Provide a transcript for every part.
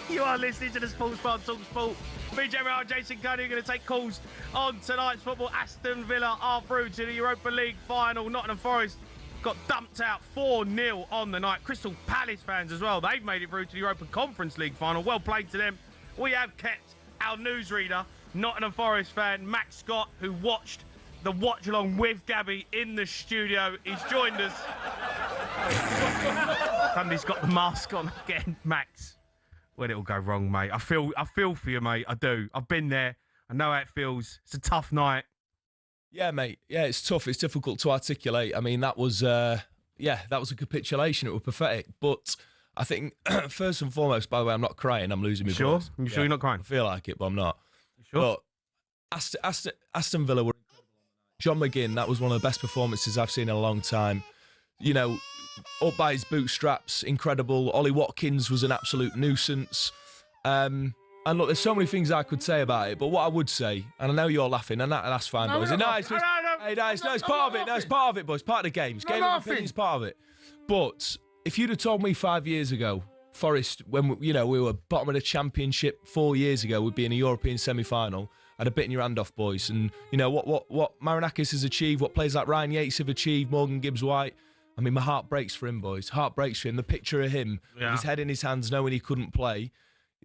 You are listening to the Sports Bar talkSPORT. Me, O'Hara and Jason Cundy, are going to take calls on tonight's football. Aston Villa are through to the Europa League final. Nottingham Forest got dumped out 4-0 on the night. Crystal Palace fans as well, they've made it through to the Europa Conference League final. Well played to them. We have kept our newsreader, Nottingham Forest fan Max Scott, who watched the watch along with Gabby in the studio. He's joined us. Somebody's got the mask on again. Max, where'd it all go wrong, mate? I feel for you, mate. I do. I've been there. I know how it feels. It's a tough night. Yeah, mate. Yeah, it's tough. It's difficult to articulate. I mean, that was a capitulation. It was pathetic. But I think, first and foremost, by the way, I'm not crying. I'm losing my voice. You sure you're not crying? I feel like it, but I'm not. You sure? But Aston Villa were incredible. John McGinn, that was one of the best performances I've seen in a long time. You know, up by his bootstraps, incredible. Ollie Watkins was an absolute nuisance. And look, there's so many things I could say about it, but what I would say, and I know you're laughing, and that's fine, boys. It's part of it. No, it's part of it, boys. Part of the game. Game of opinion is part of it. But if you'd have told me 5 years ago, Forest, when we were bottom of the Championship 4 years ago, we'd be in a European semi-final, I'd have bitten your hand off, boys. And you know what Marinakis has achieved, what players like Ryan Yates have achieved, Morgan Gibbs-White. I mean, my heart breaks for him, boys. Heart breaks for him. The picture of him, with his head in his hands, knowing he couldn't play,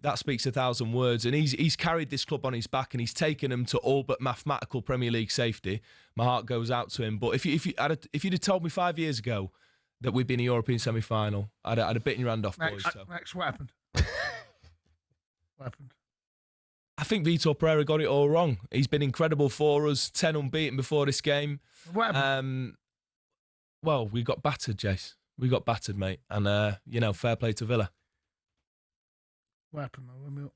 that speaks 1,000 words. And he's carried this club on his back, and he's taken them to all but mathematical Premier League safety. My heart goes out to him. But if you'd have told me 5 years ago that we'd be in a European semi-final, I'd have bitten your hand off, boys. Max, what happened? What happened? I think Vitor Pereira got it all wrong. He's been incredible for us. 10 unbeaten before this game. What happened? Well, we got battered, Jace. We got battered, mate. And, fair play to Villa. What happened, though?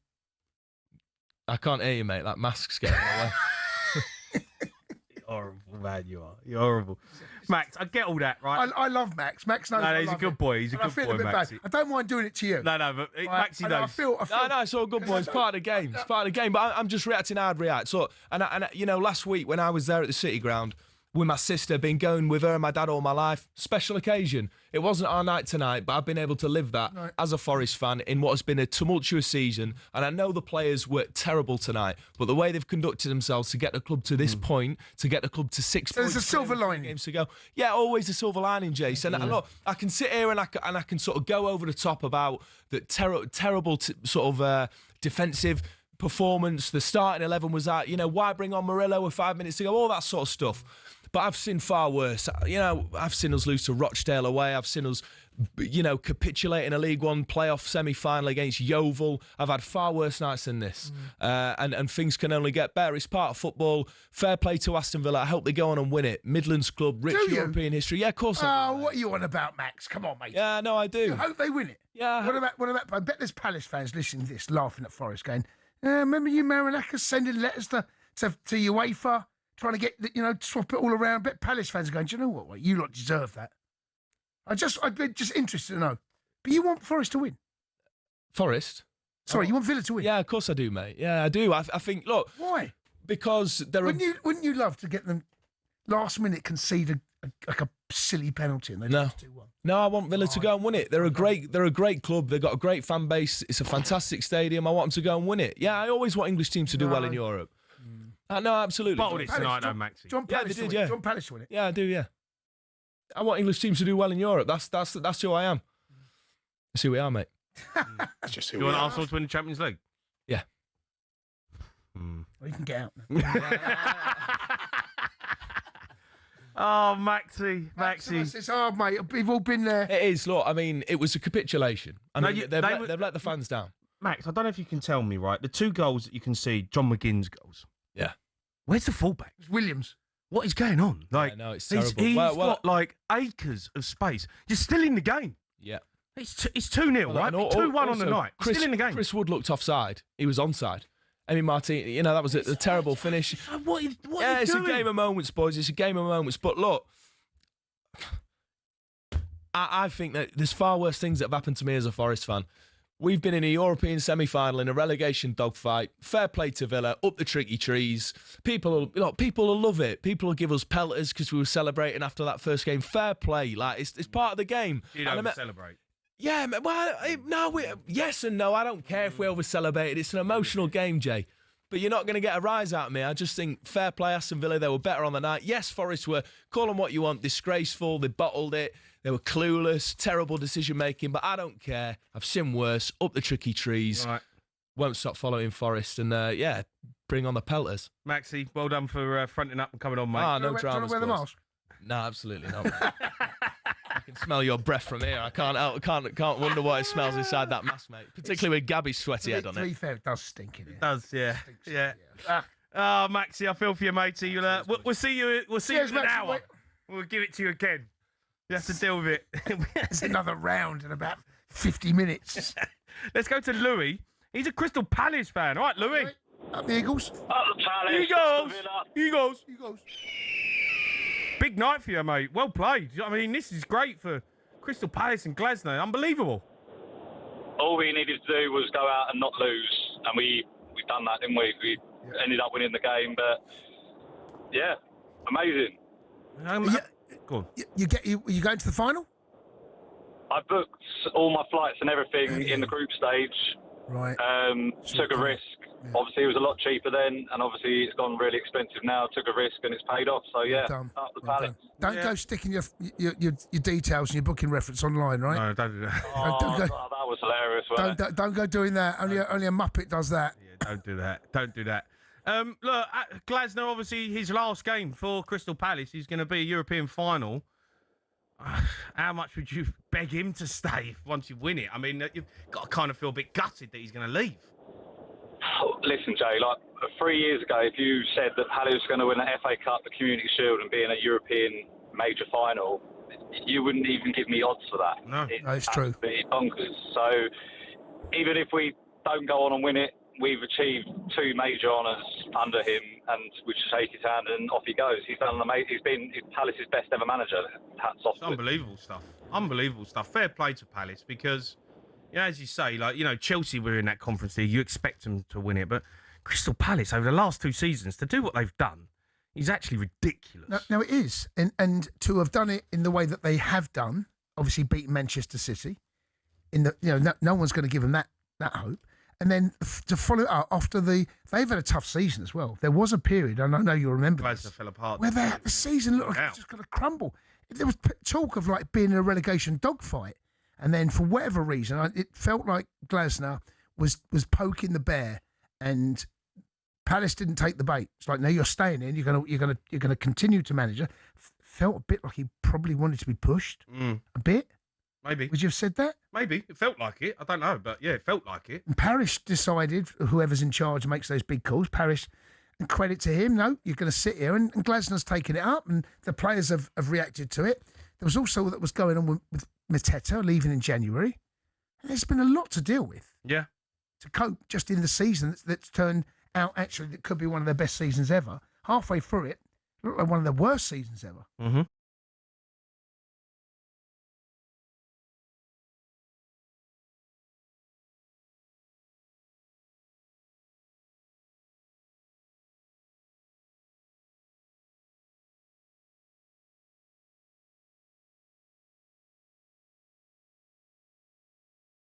I can't hear you, mate. That mask's getting away. Horrible, man, you are. You're horrible. Max, I get all that, right? I love Max. Max knows he's a good boy. He's a good boy, Max. I don't mind doing it to you. No, but Maxie knows. I feel. No, it's all good, boy. It's part of the game. It's part of the game. But I'm just reacting how I'd react. So, and last week when I was there at the City Ground with my sister, been going with her and my dad all my life, special occasion. It wasn't our night tonight, but I've been able to live that as a Forest fan in what has been a tumultuous season. And I know the players were terrible tonight, but the way they've conducted themselves to get the club to this point, to get the club to 6 points. There's a silver lining. Games to go. Yeah, always a silver lining, Jason. And look, I can sit here and I can sort of go over the top about the terrible defensive performance. The starting 11 was that, why bring on Murillo with 5 minutes to go, all that sort of stuff. But I've seen far worse. I've seen us lose to Rochdale away. I've seen us, capitulate in a League One playoff semi-final against Yeovil. I've had far worse nights than this. And things can only get better. It's part of football. Fair play to Aston Villa. I hope they go on and win it. Midlands club, rich European history. Yeah, of course I do. What are you on about, Max? Come on, mate. Yeah, no, I do. You hope they win it. Yeah. What about? I bet there's Palace fans listening to this, laughing at Forest, going, remember you Marinakis sending letters to UEFA, trying to get, swap it all around. I bet Palace fans are going, do you know what? You lot deserve that. I'd be just interested to know. But you want Forest to win? Forest? Sorry, you want Villa to win? Yeah, of course I do, mate. Yeah, I do. I think, look. Why? Because wouldn't you love to get them last minute concede a silly penalty and they lose 2-1? No, I want Villa to go and win it. They're a great club. They've got a great fan base. It's a fantastic stadium. I want them to go and win it. Yeah, I always want English teams to do well in Europe. No, absolutely. Bottled it tonight, though, Maxie. John Palace to win it. John Palace to win it. Yeah, I do, yeah. I want English teams to do well in Europe. That's who I am. That's who we are, mate. That's just who we are. You want Arsenal to win the Champions League? Yeah. Well, you can get out now. Oh, Maxie. It's hard, mate. We've all been there. It is. Look, I mean, it was a capitulation. They've let the fans down. Max, I don't know if you can tell me, right? The 2 goals that you can see, John McGinn's goals. Yeah. Where's the fullback? It's Williams. What is going on? No, it's terrible. He's got acres of space. You're still in the game. Yeah. It's 2-0, right? 2-1 on the night. Still in the game. Chris Wood looked offside. He was onside. Emi Martin, that was a terrible finish. What are you doing? It's a game of moments, boys. It's a game of moments. But look, I think that there's far worse things that have happened to me as a Forest fan. We've been in a European semi-final in a relegation dogfight. Fair play to Villa, up the tricky trees. People will love it. People will give us pelters because we were celebrating after that first game. Fair play, it's part of the game. You don't celebrate. Yeah, well, yes and no. I don't care if we over-celebrated. It's an emotional game, Jay. But you're not going to get a rise out of me. I just think fair play, Aston Villa. They were better on the night. Yes, Forest were, call them what you want, disgraceful. They bottled it. They were clueless, terrible decision-making. But I don't care. I've seen worse. Up the tricky trees. Right. Won't stop following Forest. And, bring on the pelters. Maxi, well done for fronting up and coming on, mate. No Do you dramas. want to wear the mask? No, absolutely not. I can smell your breath from here. I can't wonder what it smells inside that mask, mate. Particularly with Gabby's sweaty head on To be it. fair, it does stink in here. It does, yeah. Stinks, Yeah. Ah. Oh, Maxi, I feel for you, matey. We'll see you. We'll see Cheers, you in an Maxi, hour. wait. We'll give it to you again. You have to deal with it. It's another round in about 50 minutes. Let's go to Louis. He's a Crystal Palace fan. All right, Louis. Up the Eagles. Up the Palace. Eagles. Eagles. Big night for you, mate. Well played. I mean, this is great for Crystal Palace and Glasgow. Unbelievable. All we needed to do was go out and not lose, and we've done that, didn't we? We ended up winning the game, but yeah, amazing. Go on. You going to the final? I booked all my flights and everything in the group stage. Right. Took a risk. Yeah. Obviously, it was a lot cheaper then, and obviously it's gone really expensive now. Took a risk, and it's paid off. So yeah, up the Palace. Don't go sticking your details and your booking reference online, right? No, don't do that. Oh, that was hilarious. Don't go doing that. Only a Muppet does that. Yeah, don't do that. Don't do that. Look, Glasgow, obviously his last game for Crystal Palace. He's going to be a European final. How much would you beg him to stay once you win it? I mean, you've got to kind of feel a bit gutted that he's going to leave. Listen, Jay, like 3 years ago, if you said that Palace was going to win the FA Cup, the Community Shield, and be in a European major final, you wouldn't even give me odds for that. No, it's true. It's bonkers. So even if we don't go on and win it, we've achieved 2 major honours under him, and we just shake his hand and off he goes. He's done amazing. He's been Palace's best ever manager. Hats off. It's unbelievable stuff. Unbelievable stuff. Fair play to Palace because, as you say, Chelsea were in that Conference League. You expect them to win it, but Crystal Palace over the last 2 seasons to do what they've done is actually ridiculous. No, it is, and to have done it in the way that they have done, obviously beating Manchester City, no one's going to give them that hope. And then to follow it up after they've had a tough season as well. There was a period, and I know you'll remember Glad this, they fell apart. where the season looked like it was just going to crumble. There was talk of being in a relegation dogfight, and then for whatever reason, it felt like Glasgow was poking the bear, and Palace didn't take the bait. It's like, no, you're staying in. You're gonna continue to manage it. Felt a bit like he probably wanted to be pushed a bit. Maybe. Would you have said that? Maybe. It felt like it. I don't know, but yeah, it felt like it. And Parish decided, whoever's in charge makes those big calls, Parish, and credit to him, no, you're going to sit here. And Glasnow's taken it up, and the players have reacted to it. There was also what was going on with Mateta leaving in January. And there's been a lot to deal with. Yeah. To cope just in the season that's turned out, actually, that could be one of their best seasons ever. Halfway through it, looked like one of their worst seasons ever. Mm-hmm.